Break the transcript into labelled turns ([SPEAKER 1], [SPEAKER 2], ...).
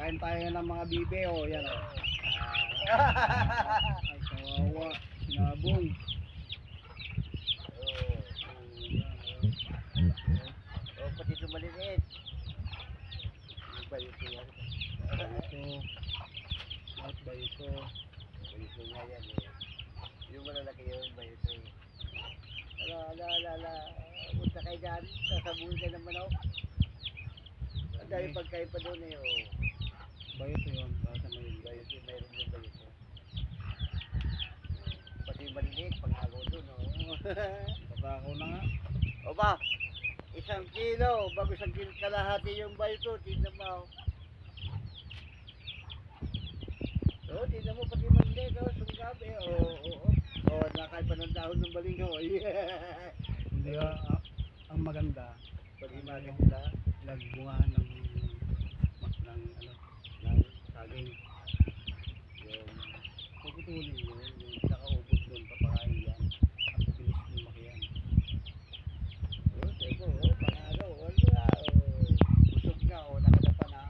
[SPEAKER 1] Kain tayo ng mga bibe, oh. Yan, oh. Ay, kawawa. Sinabong.
[SPEAKER 2] Oh, pati ito maliliit. Bayito yan.
[SPEAKER 1] Bayito. At bayito.
[SPEAKER 2] Bayito nga yan eh. Yung malalaki yun, bayito. Ala. Punta kayo dyan. Sasabuhin ka ng manok. Ang dahil pagkain pa doon eh. Oh.
[SPEAKER 1] Bayito yun. Basta may
[SPEAKER 2] Bayito, mayroon yung bayito. Pati yung maliliit, pangagaw doon. Oh.
[SPEAKER 1] Tatakaw na nga.
[SPEAKER 2] O ba? 1 kilo, bago 1 kilo kalahati yung bayito, tignan mo. Oh, tignan mo pati maliit, oh, sunggabi, nakain pa ng dahon ng balingaw.
[SPEAKER 1] Hindi ang maganda.
[SPEAKER 2] Pati maganda,
[SPEAKER 1] Nagbungahan ng saging.
[SPEAKER 2] yung,
[SPEAKER 1] Puputulin yun. Yung pinakaubod doon, papakain yan. Ang bilis lumaki yan.
[SPEAKER 2] teko, pangagaw, wala, busog na, nakadapa na.